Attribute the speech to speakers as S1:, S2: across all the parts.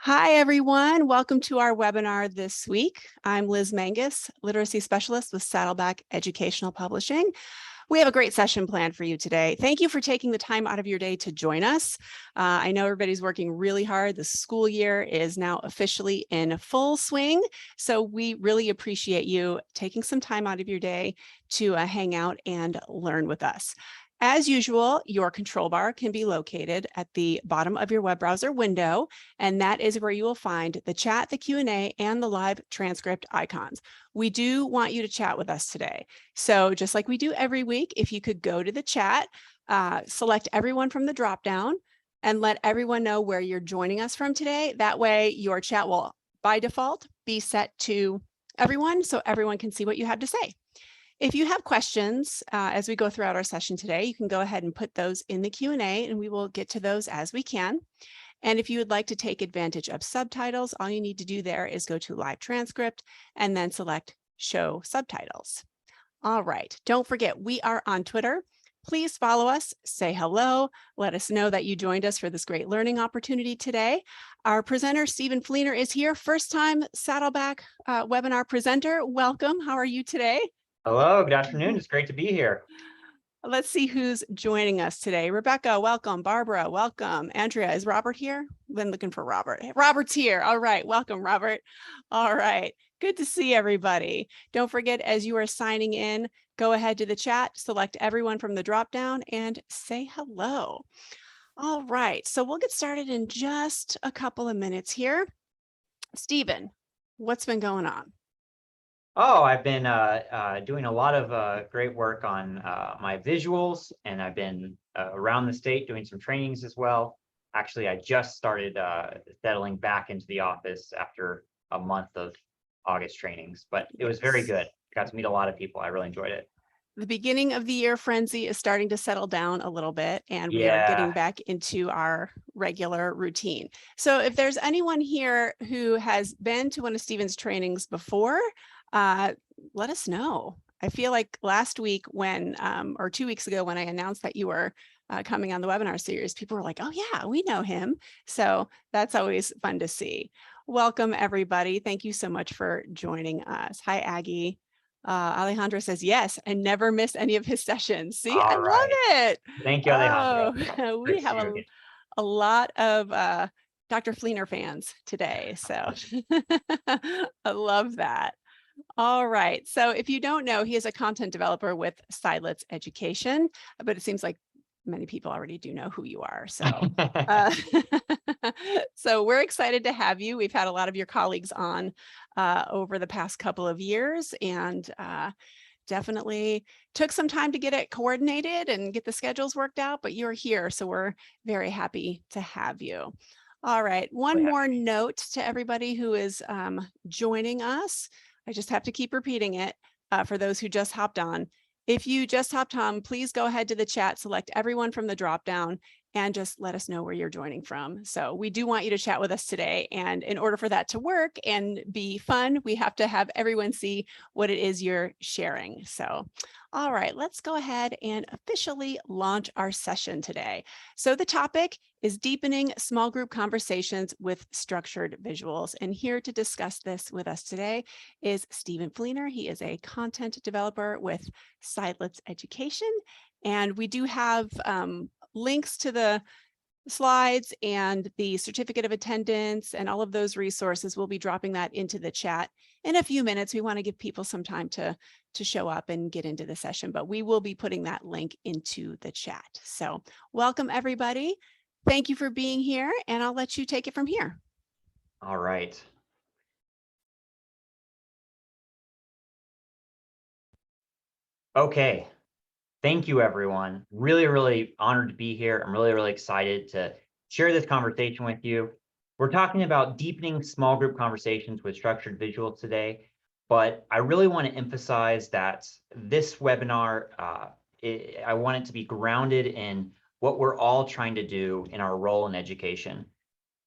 S1: Hi, everyone. Welcome to our webinar this week. I'm Liz Mangus, Literacy Specialist with Saddleback Educational Publishing. We have a great session planned for you today. Thank you for taking the time out of your day to join us. I know everybody's working really hard. The school year is now officially in full swing, so we really appreciate you taking some time out of your day to hang out and learn with us. As usual, your control bar can be located at the bottom of your web browser window, and that is where you will find the chat, the Q&A, and the live transcript icons. We do want you to chat with us today. So just like we do every week, if you could go to the chat, select everyone from the dropdown, and let everyone know where you're joining us from today. That way your chat will, by default, be set to everyone so everyone can see what you have to say. If you have questions as we go throughout our session today, you can go ahead and put those in the Q&A and we will get to those as we can. And if you would like to take advantage of subtitles, all you need to do there is go to live transcript and then select show subtitles. All right, don't forget, we are on Twitter. Please follow us, say hello, let us know that you joined us for this great learning opportunity today. Our presenter, Stephen Fleener, is here, first time Saddleback webinar presenter. Welcome, how are you today?
S2: Hello, good afternoon. It's great to be here.
S1: Let's see who's joining us today. Rebecca, welcome. Barbara, welcome. Andrea, is Robert here? Been looking for Robert. Robert's here. All right, welcome, Robert. All right, good to see everybody. Don't forget, as you are signing in, go ahead to the chat, select everyone from the dropdown and say hello. All right, so we'll get started in just a couple of minutes here. Stephen, what's been going on?
S2: Oh, I've been doing a lot of great work on my visuals, and I've been around the state doing some trainings as well. Actually, I just started settling back into the office after a month of August trainings, but it was very good. Got to meet a lot of people. I really enjoyed it.
S1: The beginning of the year frenzy is starting to settle down a little bit, and we are getting back into our regular routine. So if there's anyone here who has been to one of Stephen's trainings before, let us know. I feel like last week when, or 2 weeks ago when I announced that you were coming on the webinar series, people were like, oh yeah, we know him. So that's always fun to see. Welcome everybody. Thank you so much for joining us. Hi, Aggie. Alejandro says, yes, I never miss any of his sessions. See, I love it.
S2: Thank you, Alejandro.
S1: Oh, we have a lot of Dr. Fleener fans today. So I love that. All right. So if you don't know, he is a content developer with Silence Education, but it seems like many people already do know who you are. So, so we're excited to have you. We've had a lot of your colleagues on over the past couple of years, and definitely took some time to get it coordinated and get the schedules worked out, but you're here. So we're very happy to have you. All right. One more note to everybody who is joining us. I just have to keep repeating it for those who just hopped on. If you just hopped on, please go ahead to the chat, select everyone from the dropdown, and just let us know where you're joining from. So we do want you to chat with us today. And in order for that to work and be fun, we have to have everyone see what it is you're sharing. So, all right, let's go ahead and officially launch our session today. So the topic is deepening small group conversations with structured visuals. And here to discuss this with us today is Stephen Fleener. He is a content developer with Silence Education. And we do have links to the slides and the certificate of attendance and all of those resources. We'll be dropping that into the chat in a few minutes. We want to give people some time to show up and get into the session, but we will be putting that link into the chat. So welcome everybody. Thank you for being here, and I'll let you take it from here.
S2: All right. Okay. Thank you, everyone. Really, really honored to be here. I'm really, really excited to share this conversation with you. We're talking about deepening small group conversations with structured visuals today, but I really want to emphasize that this webinar, I want it to be grounded in what we're all trying to do in our role in education.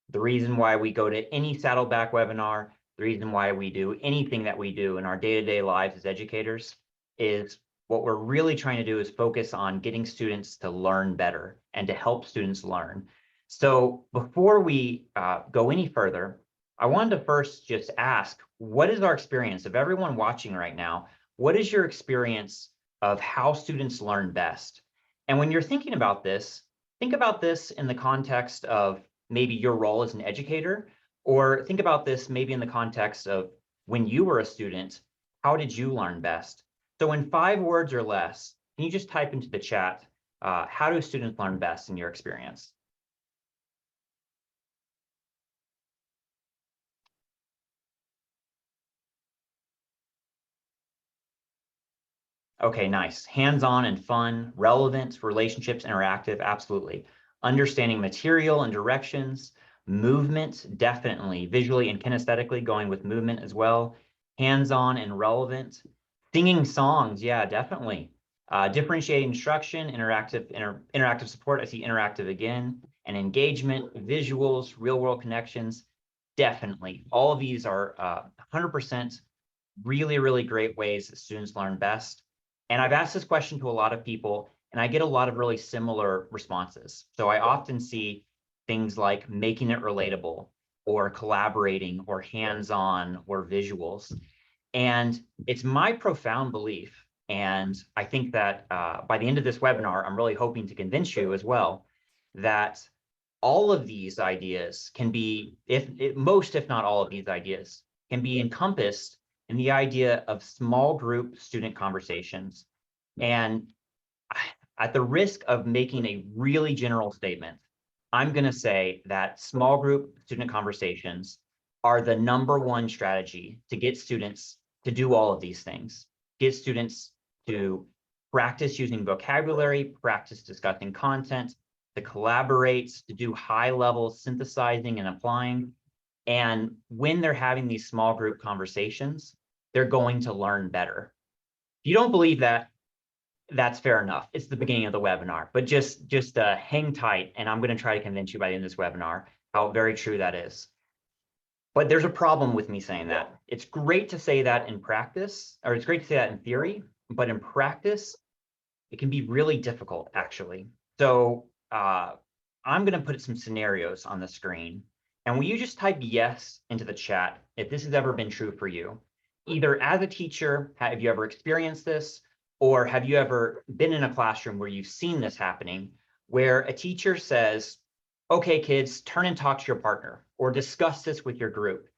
S2: The reason why we go to any Saddleback webinar, the reason why we do anything that we do in our day-to-day lives as educators is what we're really trying to do is focus on getting students to learn better and to help students learn. So before we go any further, I wanted to first just ask, what is our experience of everyone watching right now? What is your experience of how students learn best? And when you're thinking about this, think about this in the context of maybe your role as an educator, or think about this maybe in the context of when you were a student, how did you learn best? So in 5 words or less, can you just type into the chat, how do students learn best in your experience? Okay, nice. Hands-on and fun, relevant, relationships, interactive, absolutely. Understanding material and directions, movement, definitely. Visually and kinesthetically, going with movement as well. Hands-on and relevant. Singing songs, yeah, definitely. Differentiating instruction, interactive support, I see interactive again. And engagement, visuals, real-world connections, definitely. All of these are 100% really, really great ways that students learn best. And I've asked this question to a lot of people, and I get a lot of really similar responses. So I often see things like making it relatable, or collaborating, or hands-on, or visuals. And it's my profound belief, and I think that by the end of this webinar, I'm really hoping to convince you as well, that all of these ideas can be, most, if not all of these ideas, can be encompassed in the idea of small group student conversations. And at the risk of making a really general statement, I'm going to say that small group student conversations are the #1 strategy to get students to do all of these things. Get students to practice using vocabulary, practice discussing content, to collaborate, to do high-level synthesizing and applying. And when they're having these small group conversations, they're going to learn better. If you don't believe that, that's fair enough. It's the beginning of the webinar, but just hang tight, and I'm going to try to convince you by the end of this webinar how very true that is. But there's a problem with me saying that. It's great to say that in practice, or it's great to say that in theory, but in practice, it can be really difficult, actually. So I'm going to put some scenarios on the screen. And will you just type yes into the chat if this has ever been true for you? Either as a teacher, have you ever experienced this? Or have you ever been in a classroom where you've seen this happening, where a teacher says, okay, kids, turn and talk to your partner, or discuss this with your group.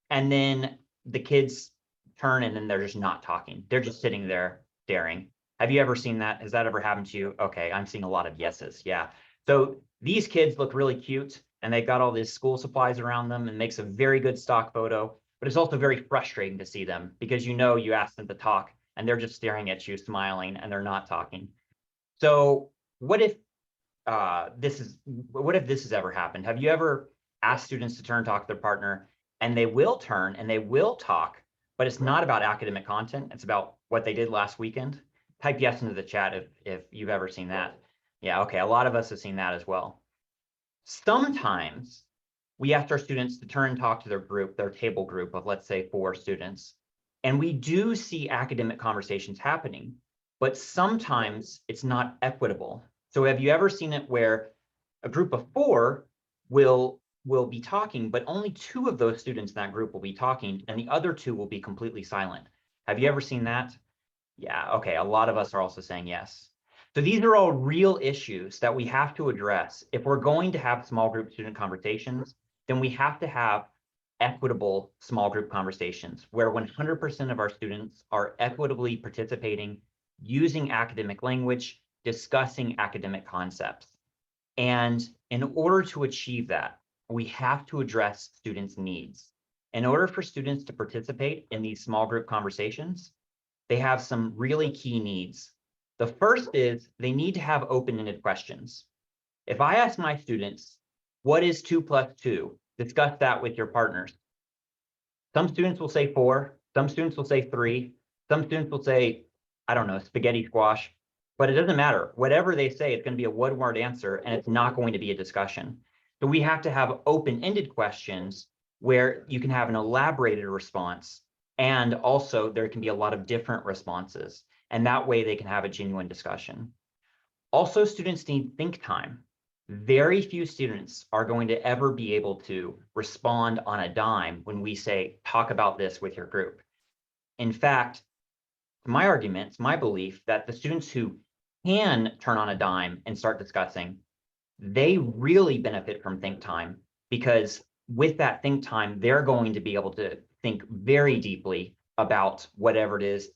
S2: And then the kids turn and then they're just not talking. They're just sitting there staring. Have you ever seen that? Has that ever happened to you? Okay, I'm seeing a lot of yeses. Yeah. So these kids look really cute and they've got all these school supplies around them and makes a very good stock photo, but it's also very frustrating to see them because you know you asked them to talk and they're just staring at you, smiling, and they're not talking. So what if this has ever happened? Have you ever asked students to turn and talk to their partner and they will turn and they will talk, but it's not about academic content, it's about what they did last weekend? Type yes into the chat if you've ever seen that. Yeah, okay, a lot of us have seen that as well. Sometimes we ask our students to turn and talk to their group, their table group of, let's say, 4 students. And we do see academic conversations happening, but sometimes it's not equitable. So have you ever seen it where a group of 4 will be talking, but only 2 of those students in that group will be talking and the other 2 will be completely silent? Have you ever seen that? Yeah, okay, a lot of us are also saying yes. So these are all real issues that we have to address. If we're going to have small group student conversations, then we have to have equitable small group conversations where 100% of our students are equitably participating, using academic language, discussing academic concepts. And in order to achieve that, we have to address students' needs. In order for students to participate in these small group conversations, they have some really key needs. The first is they need to have open-ended questions. If I ask my students, what is 2 + 2? Discuss that with your partners. Some students will say 4, some students will say 3, some students will say, I don't know, spaghetti squash, but it doesn't matter. Whatever they say, it's going to be a one-word answer and it's not going to be a discussion. So we have to have open-ended questions where you can have an elaborated response, and also there can be a lot of different responses, and that way they can have a genuine discussion. Also, students need think time. Very few students are going to ever be able to respond on a dime when we say, talk about this with your group. In fact, my argument, it's my belief that the students who can turn on a dime and start discussing, they really benefit from think time, because with that think time, they're going to be able to think very deeply about whatever it is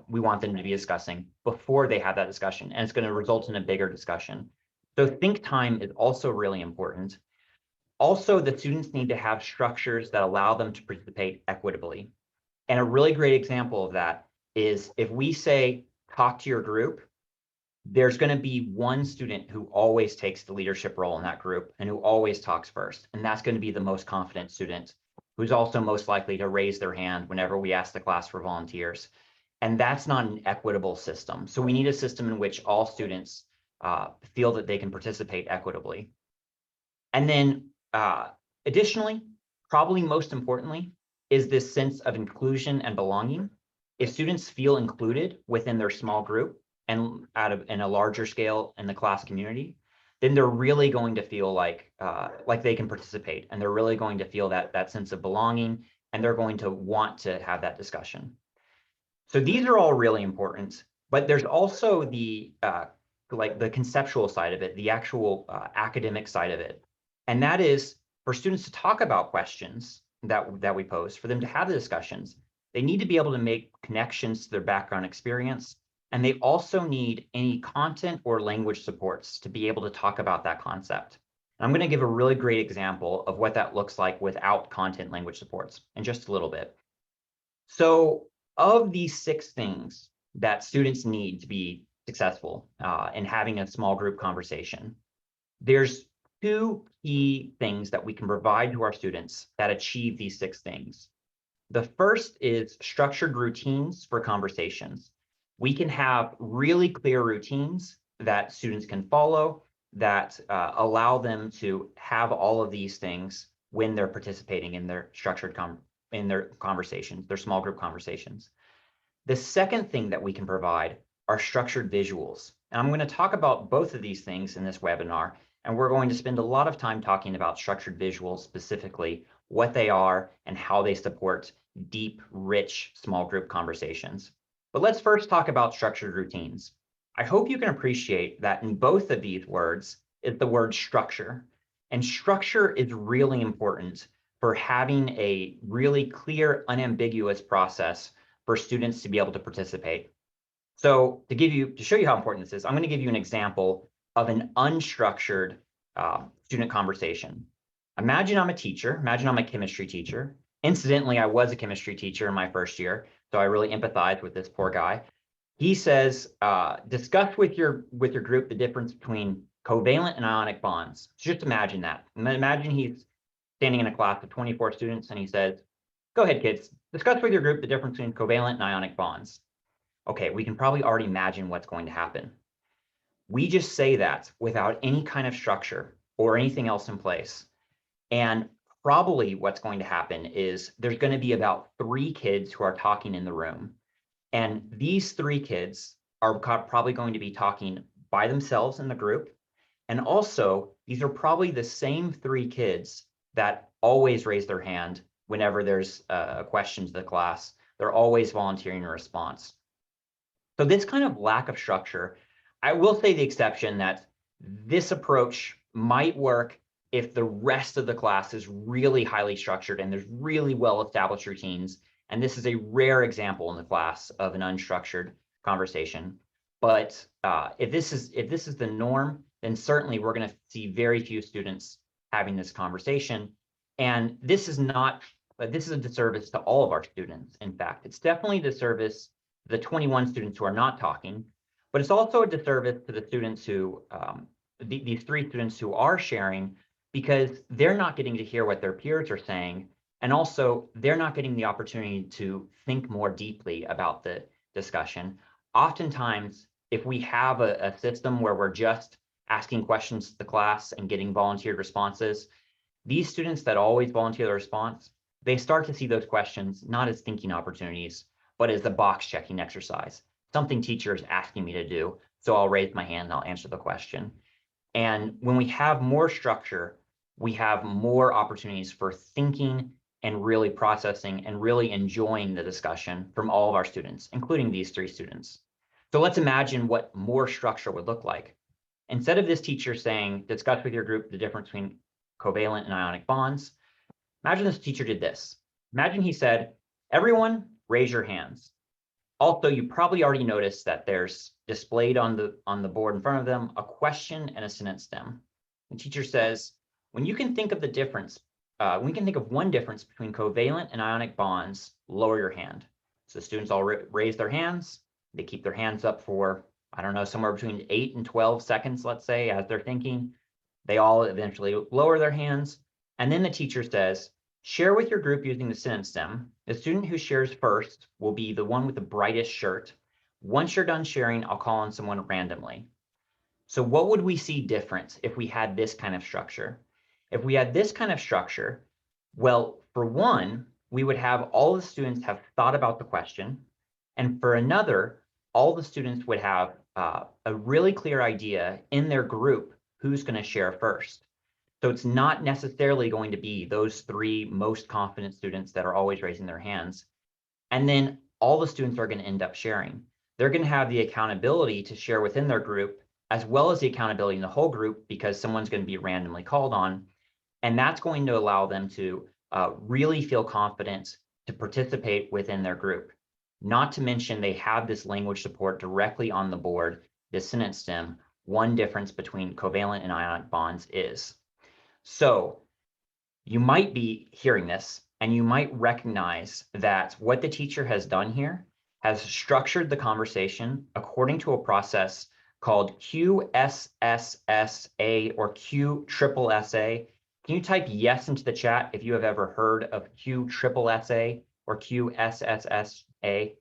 S2: we want them to be discussing before they have that discussion, and it's going to result in a bigger discussion. So think time is also really important. Also, the students need to have structures that allow them to participate equitably. And a really great example of that is if we say, talk to your group, there's going to be one student who always takes the leadership role in that group and who always talks first. And that's going to be the most confident student, who's also most likely to raise their hand whenever we ask the class for volunteers. And that's not an equitable system. So we need a system in which all students feel that they can participate equitably. And then additionally, probably most importantly, is this sense of inclusion and belonging. If students feel included within their small group and in a larger scale in the class community, then they're really going to feel like they can participate, and they're really going to feel that sense of belonging, and they're going to want to have that discussion. So these are all really important, but there's also the the conceptual side of it, the actual academic side of it. And that is for students to talk about questions that we pose, for them to have the discussions. They need to be able to make connections to their background experience. And they also need any content or language supports to be able to talk about that concept. And I'm going to give a really great example of what that looks like without content language supports in just a little bit. So of these 6 things that students need to be successful in having a small group conversation, there's 2 key things that we can provide to our students that achieve these 6 things. The first is structured routines for conversations. We can have really clear routines that students can follow that allow them to have all of these things when they're participating in their structured in their conversations, their small group conversations. The second thing that we can provide are structured visuals. And I'm going to talk about both of these things in this webinar, and we're going to spend a lot of time talking about structured visuals specifically, what they are and how they support deep, rich small group conversations. But let's first talk about structured routines. I hope you can appreciate that in both of these words is the word structure. And structure is really important for having a really clear, unambiguous process for students to be able to participate. So to show you how important this is, I'm going to give you an example of an unstructured student conversation. Imagine I'm a teacher. Imagine I'm a chemistry teacher. Incidentally, I was a chemistry teacher in my first year, so I really empathize with this poor guy. He says, discuss with your group the difference between covalent and ionic bonds. So just imagine that. Imagine he's standing in a class of 24 students and he says, go ahead, kids, discuss with your group the difference between covalent and ionic bonds. Okay, we can probably already imagine what's going to happen. We just say that without any kind of structure or anything else in place. And probably what's going to happen is there's going to be about 3 kids who are talking in the room. And these 3 kids are probably going to be talking by themselves in the group. And also, these are probably the same 3 kids that always raise their hand whenever there's a question to the class. They're always volunteering a response. So this kind of lack of structure, I will say the exception that this approach might work if the rest of the class is really highly structured and there's really well-established routines. And this is a rare example in the class of an unstructured conversation. But if this is the norm, then certainly we're going to see very few students having this conversation. And this is a disservice to all of our students. In fact, it's definitely a disservice to the 21 students who are not talking, but it's also a disservice to the students who, these 3 students who are sharing, because they're not getting to hear what their peers are saying. And also, they're not getting the opportunity to think more deeply about the discussion. Oftentimes, if we have a system where we're just asking questions to the class and getting volunteered responses, these students that always volunteer the response, they start to see those questions not as thinking opportunities, but as a box checking exercise, something teacher is asking me to do. So I'll raise my hand and I'll answer the question. And when we have more structure, we have more opportunities for thinking and really processing and really enjoying the discussion from all of our students, including these 3 students. So let's imagine what more structure would look like. Instead of this teacher saying, discuss with your group the difference between covalent and ionic bonds, imagine this teacher did this. Imagine he said, everyone raise your hands. Also, you probably already noticed that there's displayed on the board in front of them a question and a sentence stem. The teacher says, when you can think of the difference, we can think of one difference between covalent and ionic bonds, lower your hand. So the students all raise their hands. They keep their hands up for, I don't know, somewhere between 8 and 12 seconds, let's say, as they're thinking. They all eventually lower their hands. And then the teacher says, share with your group using the sentence stem. The student who shares first will be the one with the brightest shirt. Once you're done sharing, I'll call on someone randomly. So what would we see different if we had this kind of structure? If we had this kind of structure, well, for one, we would have all the students have thought about the question. And for another, all the students would have a really clear idea in their group who's going to share first. So it's not necessarily going to be those 3 most confident students that are always raising their hands. And then all the students are going to end up sharing. They're going to have the accountability to share within their group, as well as the accountability in the whole group, because someone's going to be randomly called on. And that's going to allow them to really feel confident to participate within their group. Not to mention they have this language support directly on the board, this sentence stem. One difference between covalent and ionic bonds is. So you might be hearing this and you might recognize that what the teacher has done here has structured the conversation according to a process called QSSSA or QSSSA. Can you type yes into the chat if you have ever heard of QSSSA or QSSSA? I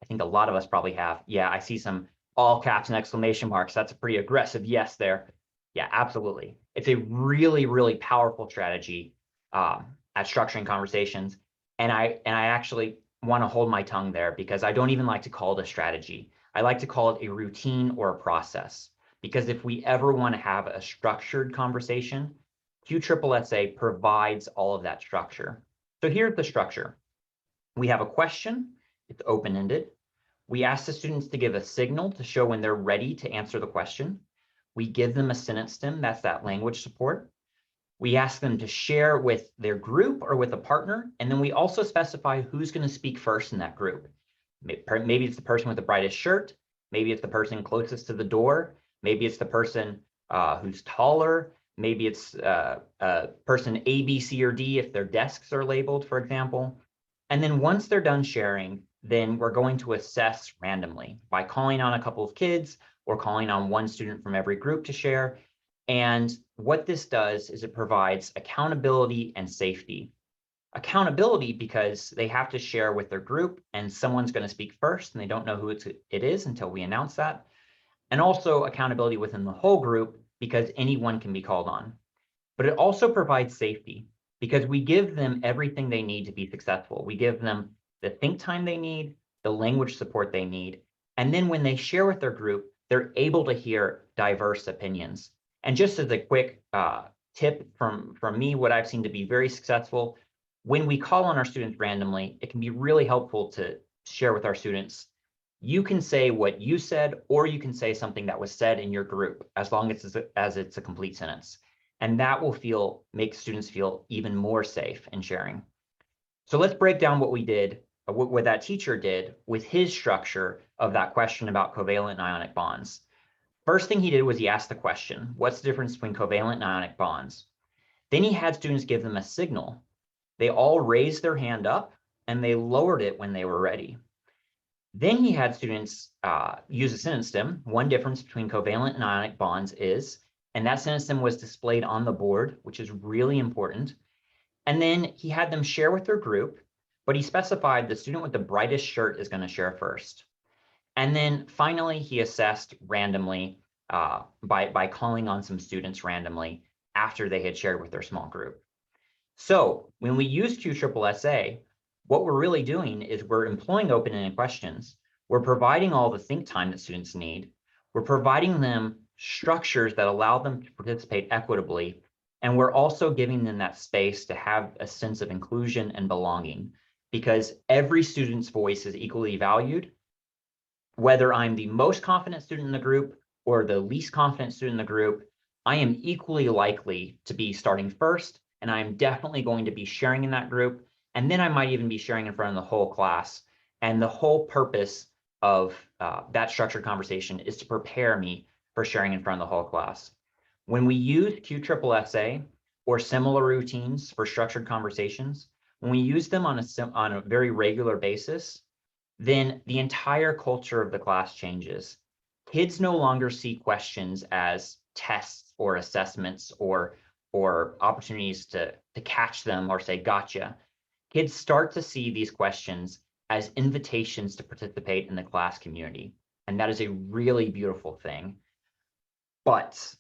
S2: think a lot of us probably have. Yeah, I see some all caps and exclamation marks. That's a pretty aggressive yes there. Yeah, absolutely. It's a really, really powerful strategy at structuring conversations. And I actually want to hold my tongue there because I don't even like to call it a strategy. I like to call it a routine or a process. Because if we ever want to have a structured conversation, QSSSA provides all of that structure. So here's the structure. We have a question. It's open-ended. We ask the students to give a signal to show when they're ready to answer the question. We give them a sentence stem, that's that language support. We ask them to share with their group or with a partner, and then we also specify who's going to speak first in that group. Maybe it's the person with the brightest shirt, maybe it's the person closest to the door, maybe it's the person who's taller, maybe it's person A, B, C, or D if their desks are labeled, for example. And then once they're done sharing, then we're going to assess randomly by calling on a couple of kids or calling on one student from every group to share. And what this does is it provides accountability and safety. Accountability because they have to share with their group and someone's going to speak first and they don't know who it is until we announce that. And also accountability within the whole group because anyone can be called on. But it also provides safety because we give them everything they need to be successful. We give them the think time they need, the language support they need. And then when they share with their group, they're able to hear diverse opinions. And just as a quick tip from me, what I've seen to be very successful, when we call on our students randomly, it can be really helpful to share with our students. You can say what you said, or you can say something that was said in your group, as long as it's a complete sentence. And that will make students feel even more safe in sharing. So let's break down what we did, what that teacher did with his structure of that question about covalent and ionic bonds. First thing he did was he asked the question, what's the difference between covalent and ionic bonds? Then he had students give them a signal. They all raised their hand up and they lowered it when they were ready. Then he had students use a sentence stem. One difference between covalent and ionic bonds is, and that sentence stem was displayed on the board, which is really important. And then he had them share with their group, but he specified the student with the brightest shirt is going to share first. And then finally, he assessed randomly by calling on some students randomly after they had shared with their small group. So when we use QSSSA, what we're really doing is we're employing open-ended questions. We're providing all the think time that students need. We're providing them structures that allow them to participate equitably. And we're also giving them that space to have a sense of inclusion and belonging, because every student's voice is equally valued. Whether I'm the most confident student in the group or the least confident student in the group, I am equally likely to be starting first, and I'm definitely going to be sharing in that group. And then I might even be sharing in front of the whole class. And the whole purpose of that structured conversation is to prepare me for sharing in front of the whole class. When we use QSSA or similar routines for structured conversations, when we use them on a very regular basis, then the entire culture of the class changes. Kids no longer see questions as tests or assessments or opportunities to catch them or say, gotcha. Kids start to see these questions as invitations to participate in the class community. And that is a really beautiful thing. But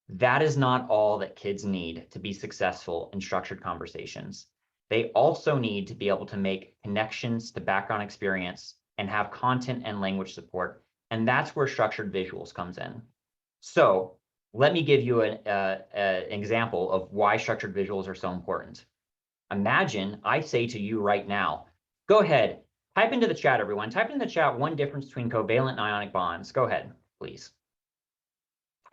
S2: that is not all that kids need to be successful in structured conversations. They also need to be able to make connections to background experience and have content and language support. And that's where structured visuals comes in. So let me give you an example of why structured visuals are so important. Imagine I say to you right now, go ahead, type into the chat, everyone. Type into the chat one difference between covalent and ionic bonds. Go ahead, please.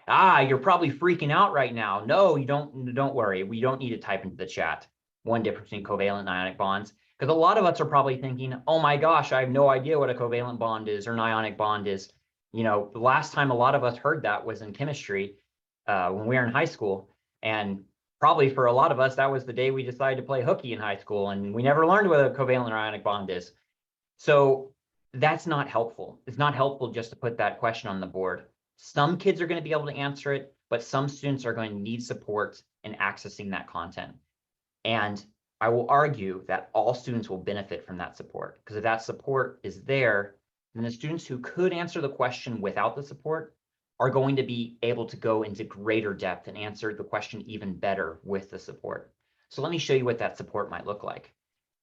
S2: You're probably freaking out right now. No, you don't worry. We don't need to type into the chat one difference between covalent and ionic bonds, because a lot of us are probably thinking, oh my gosh, I have no idea what a covalent bond is or an ionic bond is. The last time a lot of us heard that was in chemistry when we were in high school. And probably for a lot of us, that was the day we decided to play hooky in high school, and we never learned what a covalent or ionic bond is. So that's not helpful. It's not helpful just to put that question on the board. Some kids are going to be able to answer it, but some students are going to need support in accessing that content. And I will argue that all students will benefit from that support, because if that support is there, then the students who could answer the question without the support are going to be able to go into greater depth and answer the question even better with the support. So let me show you what that support might look like.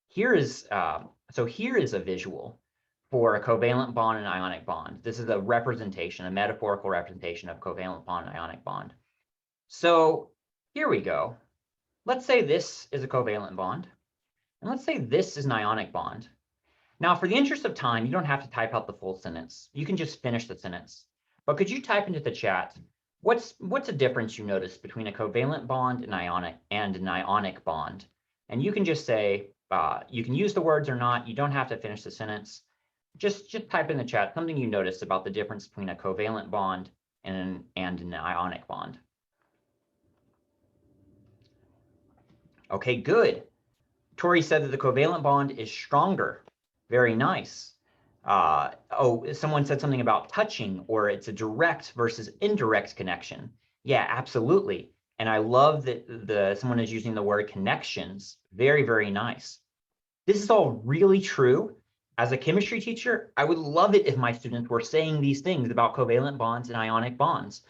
S2: Here is a visual for a covalent bond and ionic bond. This is a representation, a metaphorical representation of covalent bond and ionic bond. So here we go. Let's say this is a covalent bond, and let's say this is an ionic bond. Now, for the interest of time, you don't have to type out the full sentence. You can just finish the sentence. But could you type into the chat, what's a difference you notice between a covalent bond and an ionic bond? And you can just say, you can use the words or not. You don't have to finish the sentence. Just type in the chat something you notice about the difference between a covalent bond and an ionic bond. Okay, good. Tori said that the covalent bond is stronger. Very nice. Someone said something about touching, or it's a direct versus indirect connection. Yeah, absolutely. And I love that someone is using the word connections. Very, very nice. This is all really true. As a chemistry teacher, I would love it if my students were saying these things about covalent bonds and ionic bonds.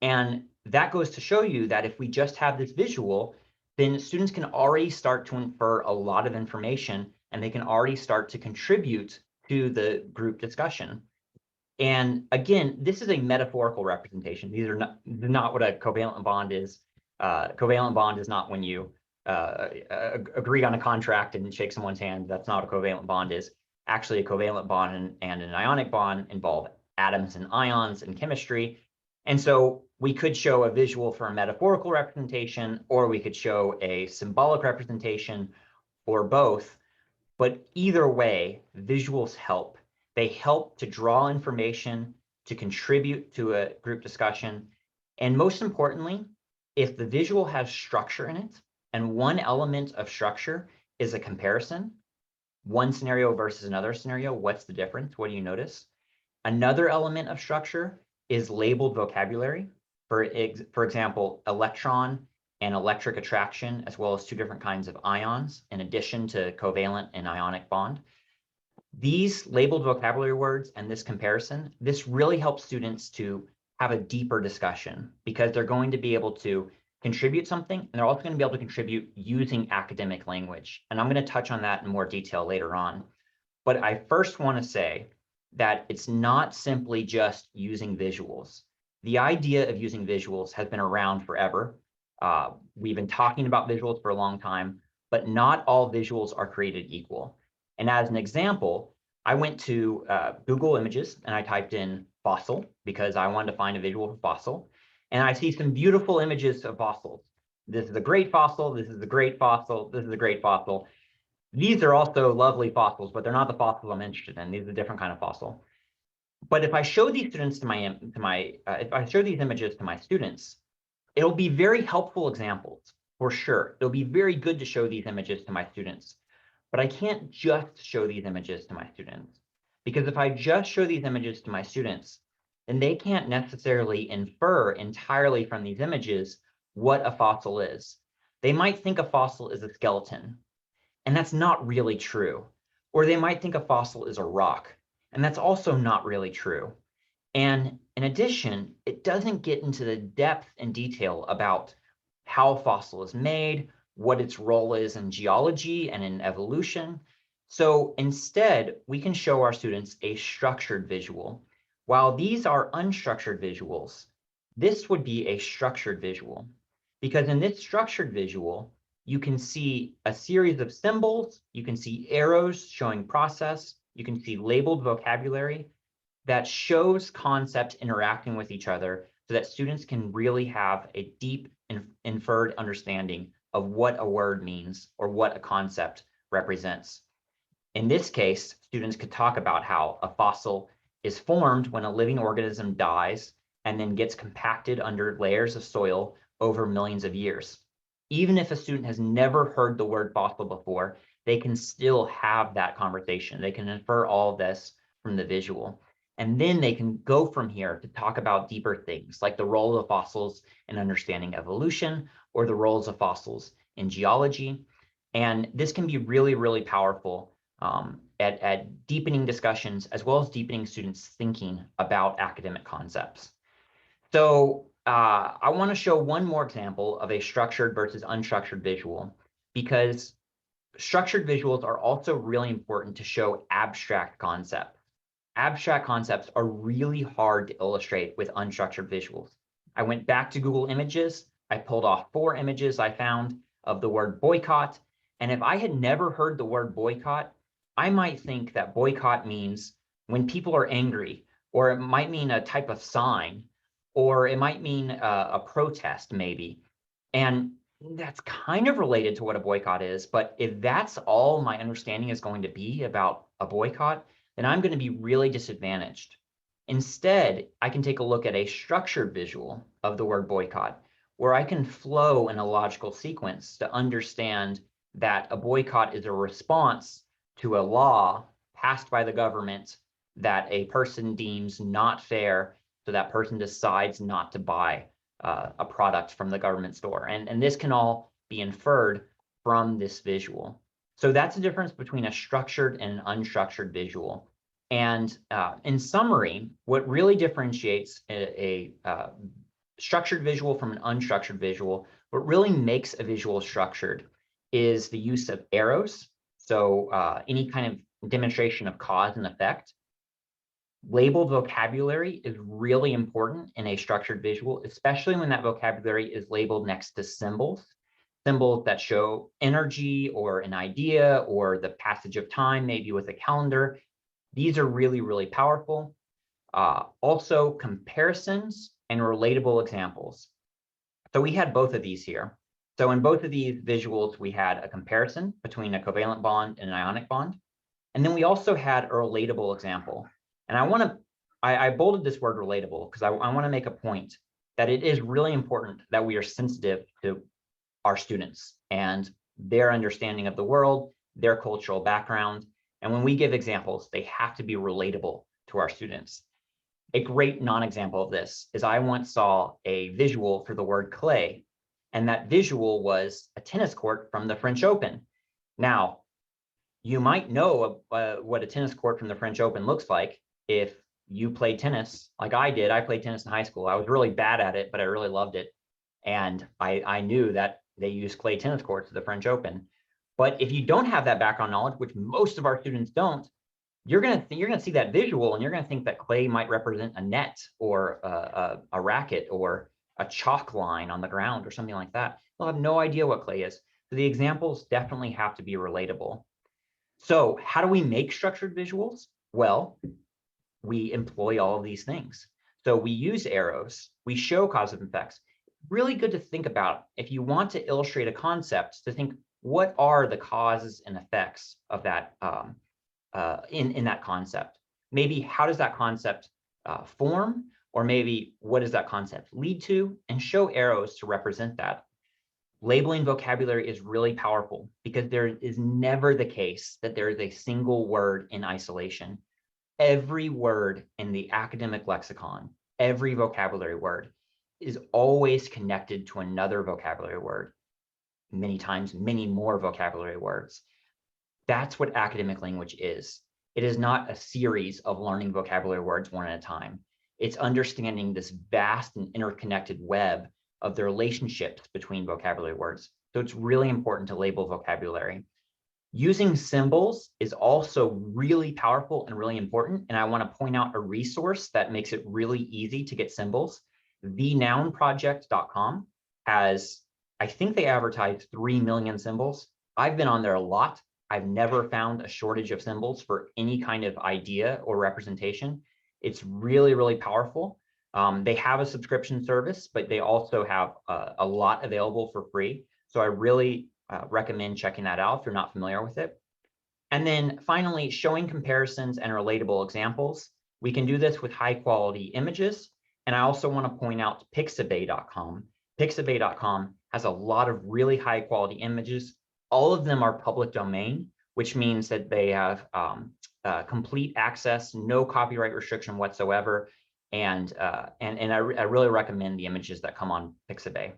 S2: And that goes to show you that if we just have this visual, then students can already start to infer a lot of information, and they can already start to contribute to the group discussion. And again, this is a metaphorical representation. These are not what a covalent bond is. Covalent bond is not when you agree on a contract and shake someone's hand. That's not what a covalent bond is. Actually, a covalent bond and an ionic bond involve atoms and ions in chemistry. And so we could show a visual for a metaphorical representation, or we could show a symbolic representation, or both. But either way, visuals help. They help to draw information, to contribute to a group discussion. And most importantly, if the visual has structure in it, and one element of structure is a comparison, one scenario versus another scenario, what's the difference? What do you notice? Another element of structure is labeled vocabulary. For example, electron and electric attraction, as well as two different kinds of ions, in addition to covalent and ionic bond. These labeled vocabulary words and this comparison, this really helps students to have a deeper discussion, because they're going to be able to contribute something, and they're also going to be able to contribute using academic language. And I'm going to touch on that in more detail later on. But I first want to say that it's not simply just using visuals. The idea of using visuals has been around forever. We've been talking about visuals for a long time, but not all visuals are created equal. And as an example, I went to Google Images and I typed in fossil because I wanted to find a visual for fossil. And I see some beautiful images of fossils. This is a great fossil. This is a great fossil. This is a great fossil. These are also lovely fossils, but they're not the fossils I'm interested in. These are a different kind of fossil. But if I show these students if I show these images to my students, it'll be very helpful examples for sure. It'll be very good to show these images to my students, but I can't just show these images to my students, because if I just show these images to my students, then they can't necessarily infer entirely from these images what a fossil is. They might think a fossil is a skeleton, and that's not really true. Or they might think a fossil is a rock, and that's also not really true. And in addition, it doesn't get into the depth and detail about how a fossil is made, what its role is in geology and in evolution. So instead, we can show our students a structured visual. While these are unstructured visuals, this would be a structured visual, because in this structured visual, you can see a series of symbols, you can see arrows showing process, you can see labeled vocabulary that shows concepts interacting with each other so that students can really have a deep inferred understanding of what a word means or what a concept represents. In this case, students could talk about how a fossil is formed when a living organism dies and then gets compacted under layers of soil over millions of years. Even if a student has never heard the word fossil before, they can still have that conversation. They can infer all of this from the visual. And then they can go from here to talk about deeper things like the role of fossils in understanding evolution or the roles of fossils in geology. And this can be really, really powerful at deepening discussions as well as deepening students' thinking about academic concepts. So I want to show one more example of a structured versus unstructured visual, because structured visuals are also really important to show abstract concepts. Abstract concepts are really hard to illustrate with unstructured visuals. I went back to Google Images. I pulled off 4 images I found of the word boycott. And if I had never heard the word boycott, I might think that boycott means when people are angry, or it might mean a type of sign, or it might mean a protest maybe. And that's kind of related to what a boycott is. But if that's all my understanding is going to be about a boycott, then I'm going to be really disadvantaged. Instead, I can take a look at a structured visual of the word boycott, where I can flow in a logical sequence to understand that a boycott is a response to a law passed by the government that a person deems not fair, so that person decides not to buy a product from the government store. And this can all be inferred from this visual. So that's the difference between a structured and an unstructured visual. And in summary, what really differentiates a structured visual from an unstructured visual, what really makes a visual structured is the use of arrows. So any kind of demonstration of cause and effect. Labeled vocabulary is really important in a structured visual, especially when that vocabulary is labeled next to symbols. Symbols that show energy or an idea or the passage of time, maybe with a calendar. These are really, really powerful. Also, comparisons and relatable examples. So we had both of these here. So in both of these visuals, we had a comparison between a covalent bond and an ionic bond. And then we also had a relatable example. And I bolded this word relatable because I want to make a point that it is really important that we are sensitive to our students and their understanding of the world, their cultural background. And when we give examples, they have to be relatable to our students. A great non-example of this is I once saw a visual for the word clay, and that visual was a tennis court from the French Open. Now, you might know what a tennis court from the French Open looks like if you played tennis like I did. I played tennis in high school. I was really bad at it, but I really loved it. And I knew that they use clay tennis courts at the French Open. But if you don't have that background knowledge, which most of our students don't, you're gonna see that visual, and you're gonna think that clay might represent a net or a racket or a chalk line on the ground or something like that. You'll have no idea what clay is. So the examples definitely have to be relatable. So how do we make structured visuals? Well, we employ all of these things. So we use arrows, we show cause and effects. Really good to think about if you want to illustrate a concept, to think what are the causes and effects of that in that concept. Maybe how does that concept form, or maybe what does that concept lead to, and show arrows to represent that. Labeling vocabulary is really powerful because there is never the case that there is a single word in isolation. Every word in the academic lexicon, every vocabulary word is always connected to another vocabulary word, many times, many more vocabulary words. That's what academic language is. It is not a series of learning vocabulary words one at a time. It's understanding this vast and interconnected web of the relationships between vocabulary words. So it's really important to label vocabulary. Using symbols is also really powerful and really important. And I want to point out a resource that makes it really easy to get symbols. TheNounProject.com has, I think they advertise 3 million symbols. I've been on there a lot. I've never found a shortage of symbols for any kind of idea or representation. It's really, really powerful. They have a subscription service, but they also have a lot available for free. So I really recommend checking that out if you're not familiar with it. And then finally, showing comparisons and relatable examples. We can do this with high quality images. And I also want to point out Pixabay.com. Pixabay.com has a lot of really high quality images. All of them are public domain, which means that they have complete access, no copyright restriction whatsoever. And I really recommend the images that come on Pixabay.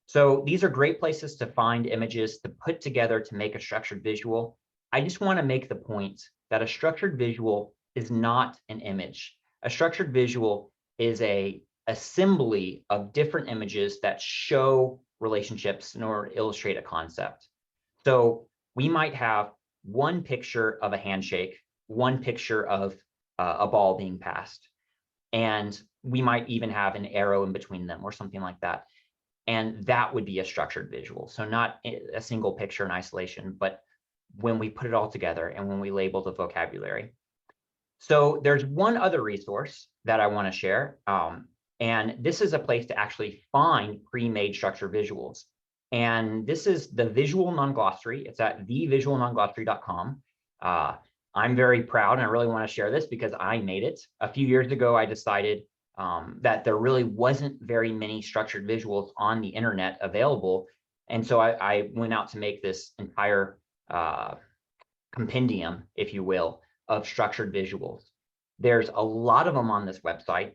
S2: So these are great places to find images to put together to make a structured visual. I just want to make the point that a structured visual is not an image. A structured visual is a assembly of different images that show relationships in order to illustrate a concept. So we might have one picture of a handshake, one picture of a ball being passed, and we might even have an arrow in between them or something like that. And that would be a structured visual. So not a single picture in isolation, but when we put it all together and when we label the vocabulary. So there's one other resource that I want to share. And this is a place to actually find pre-made structured visuals. And this is the Visual Non-Glossary. It's at thevisualnonglossary.com. I'm very proud, and I really want to share this because I made it. A few years ago, I decided that there really wasn't very many structured visuals on the internet available. And so I went out to make this entire compendium, if you will, of structured visuals. There's a lot of them on this website.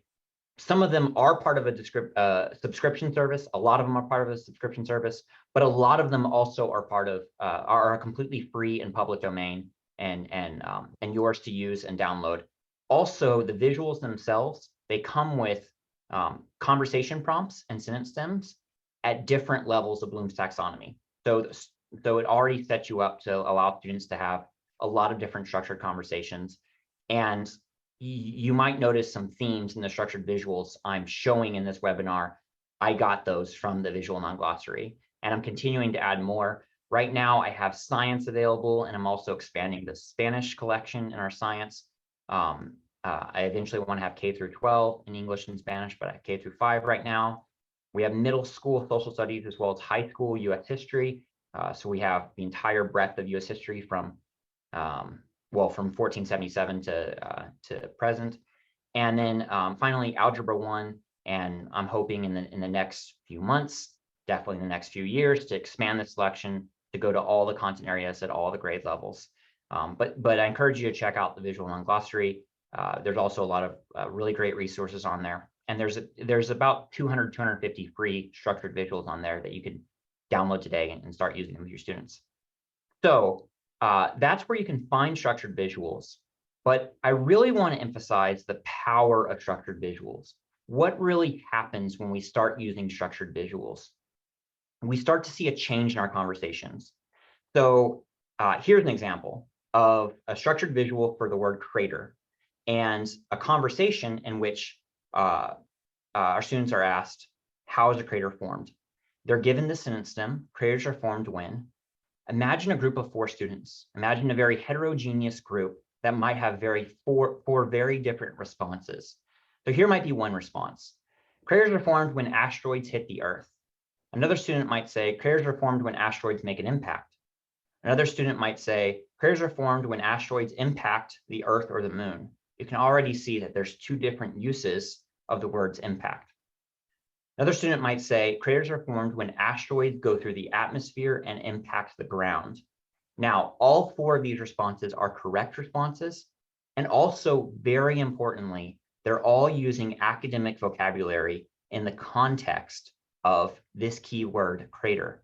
S2: Some of them are part of a subscription service. A lot of them are part of a subscription service, but a lot of them also are part of are completely free and public domain and yours to use and download. Also, the visuals themselves, they come with conversation prompts and sentence stems at different levels of Bloom's taxonomy. So it already sets you up to allow students to have a lot of different structured conversations. And you might notice some themes in the structured visuals I'm showing in this webinar. I got those from the Visual Non-Glossary, and I'm continuing to add more. Right now, I have science available, and I'm also expanding the Spanish collection in our science. I eventually want to have K through 12 in English and Spanish, but I have K through 5 right now. We have middle school social studies as well as high school US history. So we have the entire breadth of US history from, well, from 1477 to present. And then finally, Algebra 1. And I'm hoping in the next few months, definitely in the next few years, to expand the selection to go to all the content areas at all the grade levels. But I encourage you to check out the Visual Non-Glossary. There's also a lot of really great resources on there. And there's about 200, 250 free structured visuals on there that you can download today and start using them with your students. So that's where you can find structured visuals. But I really want to emphasize the power of structured visuals. What really happens when we start using structured visuals? We start to see a change in our conversations. So here's an example. of a structured visual for the word crater and a conversation in which our students are asked, how is a crater formed? They're given the sentence stem, craters are formed when. Imagine a group of 4 students. Imagine a very heterogeneous group that might have four very different responses. So here might be one response. Craters are formed when asteroids hit the Earth. Another student might say, craters are formed when asteroids make an impact. Another student might say, craters are formed when asteroids impact the Earth or the Moon. You can already see that there's 2 different uses of the words impact. Another student might say, craters are formed when asteroids go through the atmosphere and impact the ground. Now, all 4 of these responses are correct responses. And also, very importantly, they're all using academic vocabulary in the context of this keyword crater.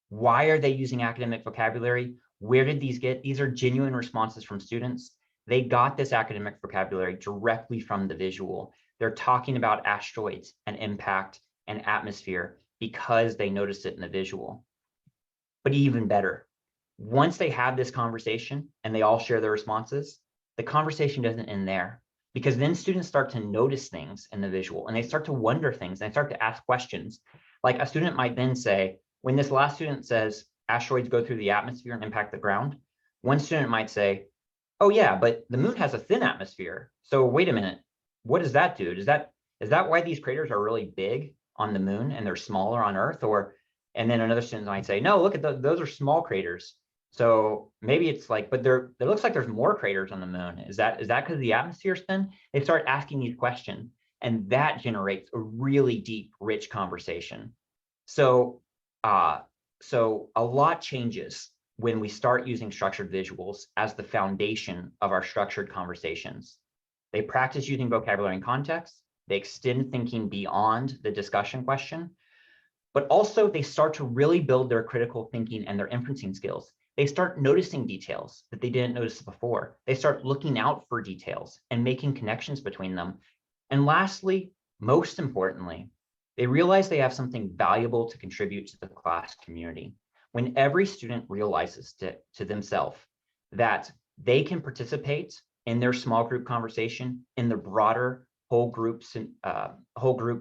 S2: Why are they using academic vocabulary? Where did these get? These are genuine responses from students. They got this academic vocabulary directly from the visual. They're talking about asteroids and impact and atmosphere because they noticed it in the visual. But even better, once they have this conversation and they all share their responses, the conversation doesn't end there, because then students start to notice things in the visual and they start to wonder things and they start to ask questions. Like a student might then say, when this last student says asteroids go through the atmosphere and impact the ground, one student might say, oh yeah, but the moon has a thin atmosphere. So wait a minute, what does that do? Is that why these craters are really big on the moon and they're smaller on Earth? Or, and then another student might say, no, look at those are small craters. So maybe it's like, but it looks like there's more craters on the moon. Is that because the atmosphere is thin? They start asking these questions, and that generates a really deep, rich conversation. So a lot changes when we start using structured visuals as the foundation of our structured conversations. They practice using vocabulary and context. They extend thinking beyond the discussion question, but also they start to really build their critical thinking and their inferencing skills. They start noticing details that they didn't notice before. They start looking out for details and making connections between them. And lastly, most importantly, they realize they have something valuable to contribute to the class community. When every student realizes to themselves that they can participate in their small group conversation, in the broader whole group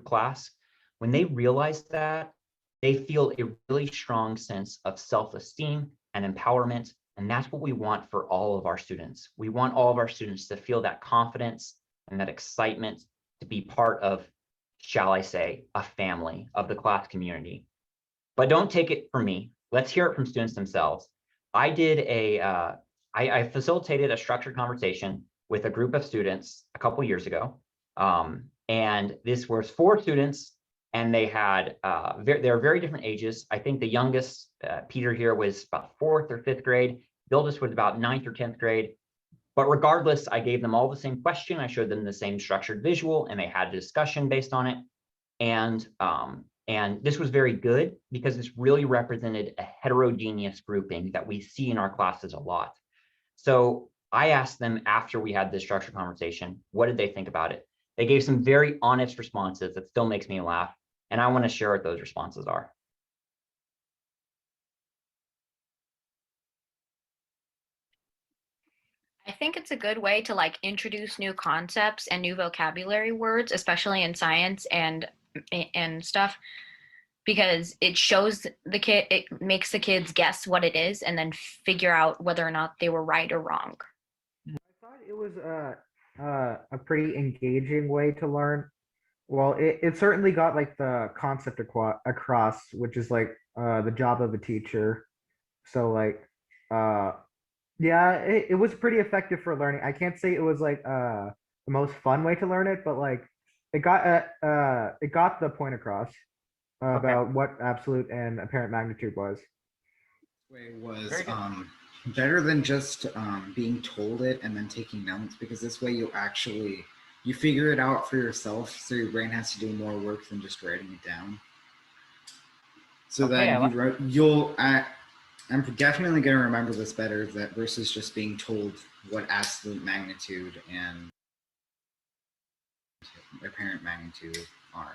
S2: class, when they realize that, they feel a really strong sense of self-esteem and empowerment. And that's what we want for all of our students. We want all of our students to feel that confidence and that excitement to be part of, shall I say, a family of the class community. But don't take it from me. Let's hear it from students themselves. I facilitated a structured conversation with a group of students a couple years ago. And this was 4 students, and they had, they're very different ages. I think the youngest, Peter here, was about 4th or 5th grade. The oldest was about 9th or 10th grade. But regardless, I gave them all the same question. I showed them the same structured visual, and they had a discussion based on it. And this was very good because this really represented a heterogeneous grouping that we see in our classes a lot. So I asked them after we had this structured conversation, what did they think about it? They gave some very honest responses that still makes me laugh. And I want to share what those responses are.
S3: I think it's a good way to like introduce new concepts and new vocabulary words, especially in science and stuff, because it shows the kid, it makes the kids guess what it is and then figure out whether or not they were right or wrong.
S4: I thought it was a pretty engaging way to learn. Well, it certainly got like the concept across, which is like the job of a teacher. So like uh yeah, it was pretty effective for learning. I can't say it was like the most fun way to learn it, but like it got the point across about what absolute and apparent magnitude was.
S5: Way was better than just being told it and then taking notes, because this way you figure it out for yourself, so your brain has to do more work than just writing it down. So I'm definitely going to remember this better versus just being told what absolute magnitude and apparent magnitude are.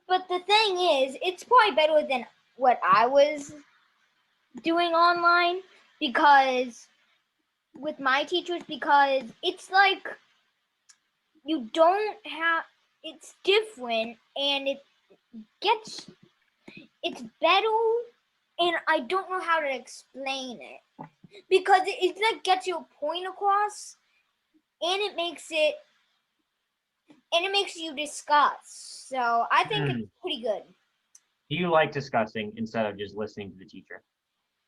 S6: But the thing is, it's probably better than what I was doing online, because with my teachers, because it's like you don't have, it's different and it's better, and I don't know how to explain it because it like gets your point across, and it makes you discuss. So I think it's pretty good.
S2: Do you like discussing instead of just listening to the teacher?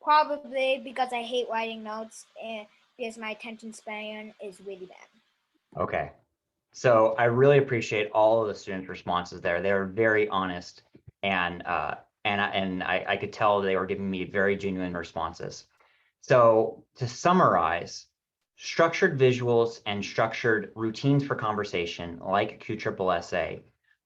S6: Probably because I hate writing notes and because my attention span is really bad.
S2: Okay. So I really appreciate all of the students' responses there. They were very honest, and I could tell they were giving me very genuine responses. So to summarize, structured visuals and structured routines for conversation, like QSSA,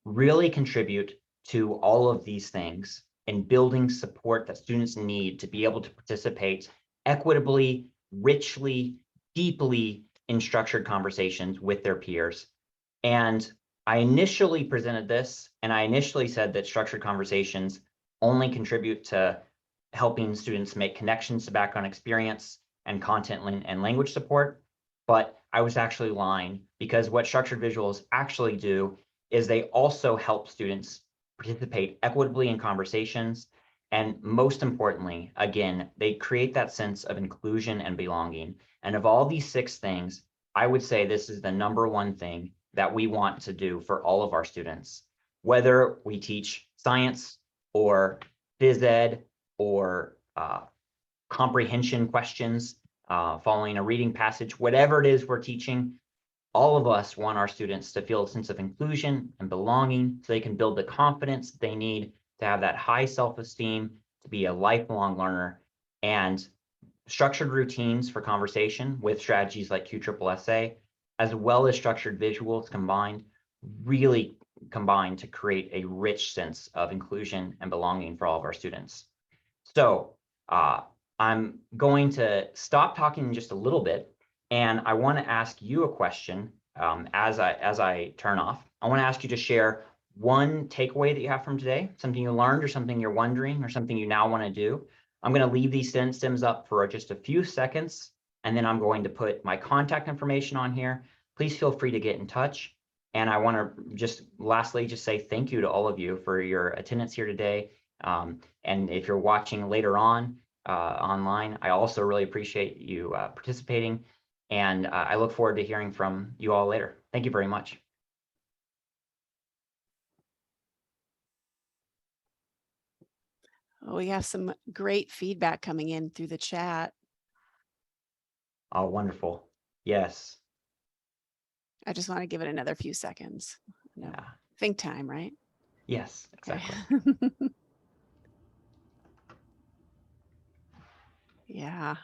S2: really contribute to all of these things in building support that students need to be able to participate equitably, richly, deeply in structured conversations with their peers. And I initially presented this, and I initially said that structured conversations only contribute to helping students make connections to background experience and content and language support. But I was actually lying, because what structured visuals actually do is they also help students participate equitably in conversations. And most importantly, again, they create that sense of inclusion and belonging. And of all these 6 things, I would say this is the #1 thing that we want to do for all of our students, whether we teach science or phys ed or comprehension questions following a reading passage, whatever it is we're teaching. All of us want our students to feel a sense of inclusion and belonging so they can build the confidence they need to have that high self-esteem, to be a lifelong learner. And structured routines for conversation with strategies like QSSA, as well as structured visuals really combine to create a rich sense of inclusion and belonging for all of our students. So I'm going to stop talking just a little bit, and I want to ask you a question as I turn off. I want to ask you to share one takeaway that you have from today, something you learned or something you're wondering or something you now want to do. I'm going to leave these stems up for just a few seconds, and then I'm going to put my contact information on here. Please feel free to get in touch. And I want to just lastly just say thank you to all of you for your attendance here today. And if you're watching later on online, I also really appreciate you participating. And I look forward to hearing from you all later. Thank you very much.
S1: Oh, we have some great feedback coming in through the chat.
S2: Oh, wonderful. Yes.
S1: I just want to give it another few seconds. No.
S2: Yeah.
S1: Think time, right?
S2: Yes, exactly.
S1: Okay. Yeah.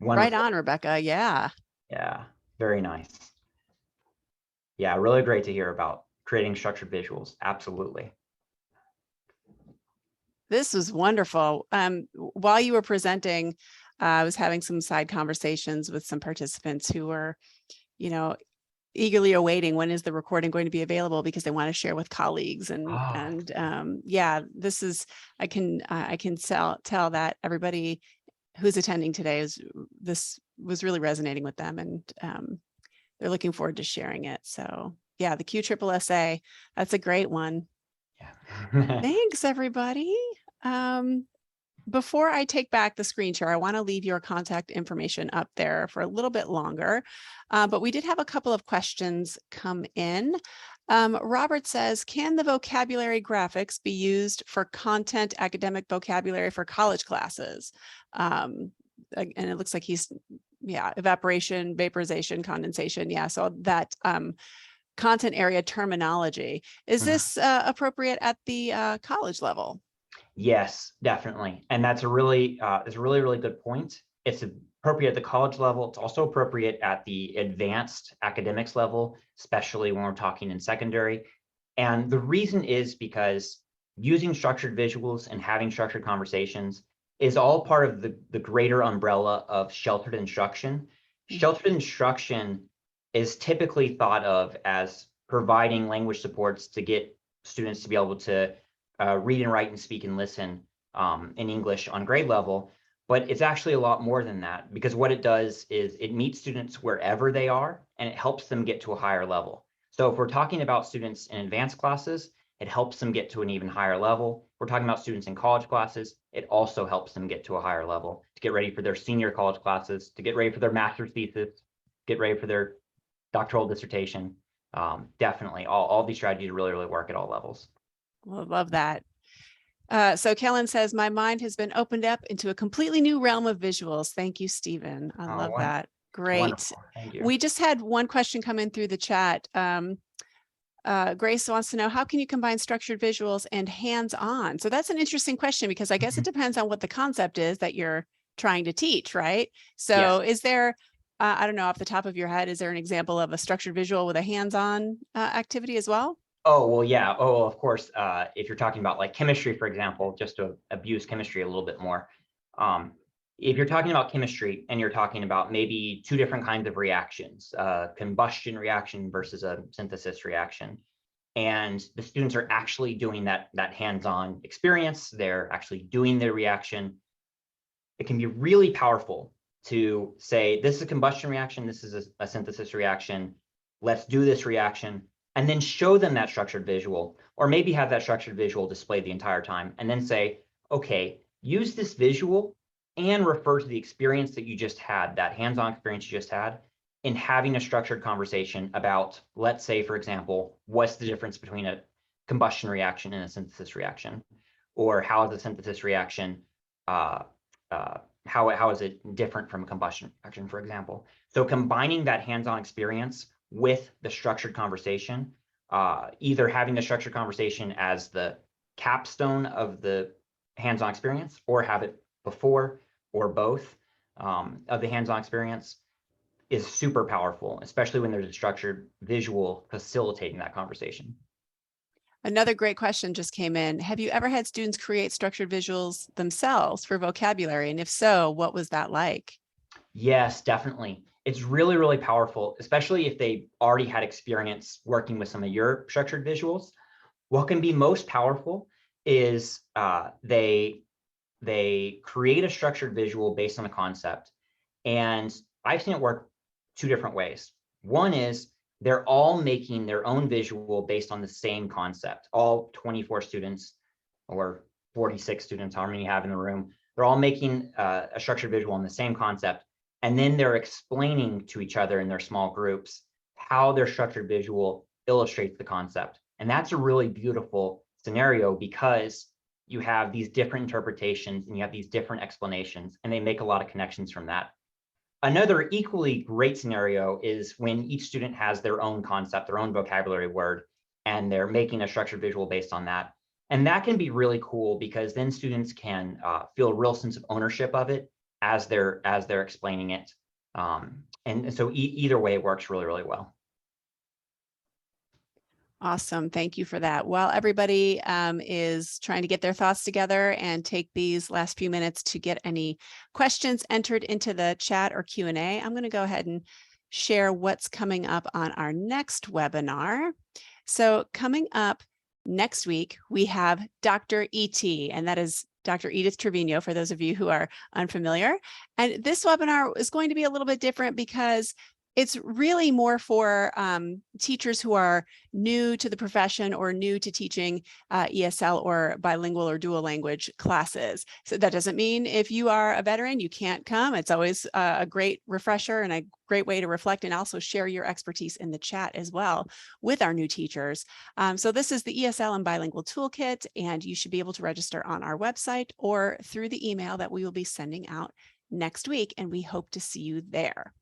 S2: Wonderful.
S1: Right on, Rebecca. Yeah.
S2: Yeah, very nice. Yeah, really great to hear about creating structured visuals. Absolutely.
S1: This was wonderful. While you were presenting, I was having some side conversations with some participants who were, eagerly awaiting when is the recording going to be available because they want to share with colleagues. Yeah, this is, I can tell that everybody who's attending today this was really resonating with them, and they're looking forward to sharing it. So yeah, the QSSA, that's a great one.
S2: Yeah.
S1: Thanks, everybody. Before I take back the screen share, I want to leave your contact information up there for a little bit longer. But we did have a couple of questions come in. Robert says, can the vocabulary graphics be used for content academic vocabulary for college classes? And it looks like evaporation, vaporization, condensation. Yeah, so that content area terminology. Is this appropriate at the college level?
S2: Yes, definitely. And that's a really good point. It's appropriate at the college level. It's also appropriate at the advanced academics level, especially when we're talking in secondary. And the reason is because using structured visuals and having structured conversations is all part of the greater umbrella of sheltered instruction. Sheltered instruction is typically thought of as providing language supports to get students to be able to read and write and speak and listen in English on grade level, but it's actually a lot more than that, because what it does is it meets students wherever they are and it helps them get to a higher level. So if we're talking about students in advanced classes, it helps them get to an even higher level. If we're talking about students in college classes, it also helps them get to a higher level to get ready for their senior college classes, to get ready for their master's thesis, get ready for their doctoral dissertation. Definitely, all these strategies really, really work at all levels.
S1: Well, love that. So Kellen says, my mind has been opened up into a completely new realm of visuals. Thank you, Stephen. I love that. Great.
S2: Wonderful. Thank you.
S1: We just had one question come in through the chat. Grace wants to know, how can you combine structured visuals and hands-on? So that's an interesting question, because I guess it depends on what the concept is that you're trying to teach, right? So is there, I don't know, off the top of your head, is there an example of a structured visual with a hands-on activity as well?
S2: Oh, well, yeah. Oh, of course. If you're talking about like chemistry, for example, just to abuse chemistry a little bit more. If you're talking about chemistry and you're talking about maybe two different kinds of reactions, combustion reaction versus a synthesis reaction, and the students are actually doing that hands-on experience, they're actually doing the reaction, it can be really powerful to say, this is a combustion reaction, this is a synthesis reaction, let's do this reaction, and then show them that structured visual, or maybe have that structured visual displayed the entire time, and then say, okay, use this visual and refer to the experience that you just had, that hands-on experience you just had, in having a structured conversation about, let's say, for example, what's the difference between a combustion reaction and a synthesis reaction? Or how is a synthesis reaction, how is it different from a combustion reaction, for example? So combining that hands-on experience with the structured conversation, either having the structured conversation as the capstone of the hands-on experience, or have it before or both of the hands-on experience, is super powerful, especially when there's a structured visual facilitating that conversation.
S1: Another great question just came in. Have you ever had students create structured visuals themselves for vocabulary? And if so, what was that like?
S2: Yes, definitely. It's really, really powerful, especially if they already had experience working with some of your structured visuals. What can be most powerful is they create a structured visual based on a concept. And I've seen it work two different ways. One is they're all making their own visual based on the same concept. All 24 students or 46 students, how many you have in the room, they're all making a structured visual on the same concept. And then they're explaining to each other in their small groups how their structured visual illustrates the concept. And that's a really beautiful scenario, because you have these different interpretations and you have these different explanations, and they make a lot of connections from that. Another equally great scenario is when each student has their own concept, their own vocabulary word, and they're making a structured visual based on that. And that can be really cool, because then students can feel a real sense of ownership of it as they're explaining it. And so either way, it works really, really well.
S1: Awesome. Thank you for that. While everybody is trying to get their thoughts together and take these last few minutes to get any questions entered into the chat or Q&A, I'm going to go ahead and share what's coming up on our next webinar. So coming up next week, we have Dr. E.T., and that is Dr. Edith Trevino, for those of you who are unfamiliar. And this webinar is going to be a little bit different, because it's really more for teachers who are new to the profession or new to teaching ESL or bilingual or dual language classes. So that doesn't mean if you are a veteran, you can't come. It's always a great refresher and a great way to reflect and also share your expertise in the chat as well with our new teachers. So this is the ESL and Bilingual Toolkit, and you should be able to register on our website or through the email that we will be sending out next week, and we hope to see you there.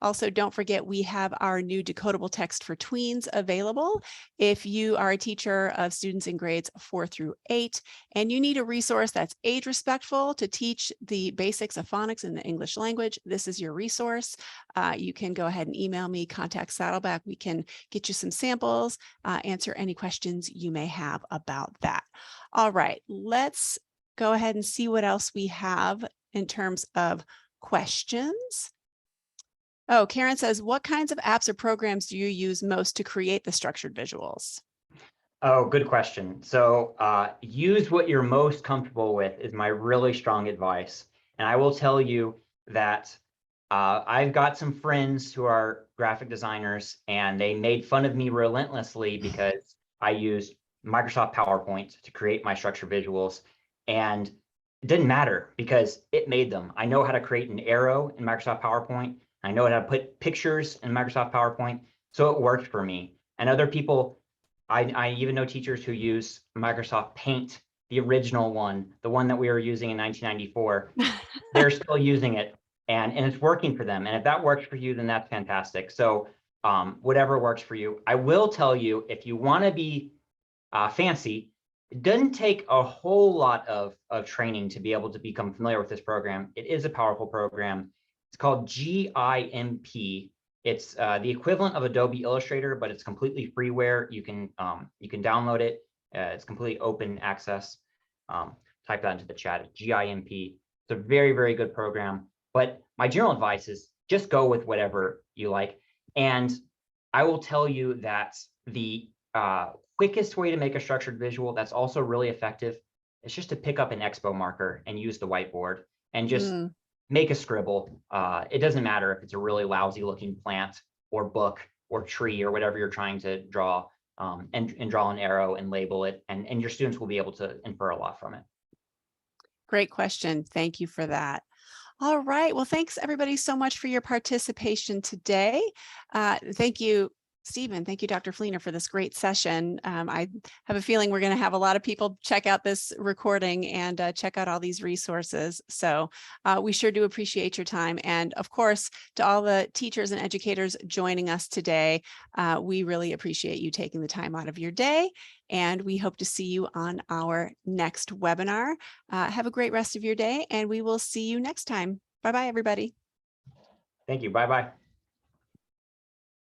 S1: Also, don't forget, we have our new decodable text for tweens available. If you are a teacher of students in grades 4 through 8, and you need a resource that's age respectful to teach the basics of phonics in the English language, this is your resource. You can go ahead and email me, contact Saddleback. We can get you some samples, answer any questions you may have about that. All right, let's go ahead and see what else we have in terms of questions. Oh, Karen says, what kinds of apps or programs do you use most to create the structured visuals?
S2: Oh, good question. So use what you're most comfortable with is my really strong advice. And I will tell you that I've got some friends who are graphic designers, and they made fun of me relentlessly because I used Microsoft PowerPoint to create my structured visuals. And it didn't matter because it made them. I know how to create an arrow in Microsoft PowerPoint. I know how to put pictures in Microsoft PowerPoint. So it worked for me. And other people, I even know teachers who use Microsoft Paint, the original one, the one that we were using in 1994. They're still using it, and it's working for them. And if that works for you, then that's fantastic. So whatever works for you. I will tell you, if you want to be fancy, it doesn't take a whole lot of training to be able to become familiar with this program. It is a powerful program. It's called GIMP. It's the equivalent of Adobe Illustrator, but it's completely freeware. You can download it. It's completely open access. Type that into the chat. It's GIMP. It's a very, very good program. But my general advice is just go with whatever you like. And I will tell you that the quickest way to make a structured visual that's also really effective is just to pick up an expo marker and use the whiteboard and just make a scribble. It doesn't matter if it's a really lousy looking plant or book or tree or whatever you're trying to draw, and draw an arrow and label it, and your students will be able to infer a lot from it.
S1: Great question. Thank you for that. All right. Well, thanks everybody so much for your participation today. Thank you, Stephen. Thank you, Dr. Fleener, for this great session. I have a feeling we're going to have a lot of people check out this recording and check out all these resources. So we sure do appreciate your time. And of course, to all the teachers and educators joining us today, we really appreciate you taking the time out of your day. And we hope to see you on our next webinar. Have a great rest of your day, and we will see you next time. Bye-bye, everybody.
S2: Thank you. Bye-bye.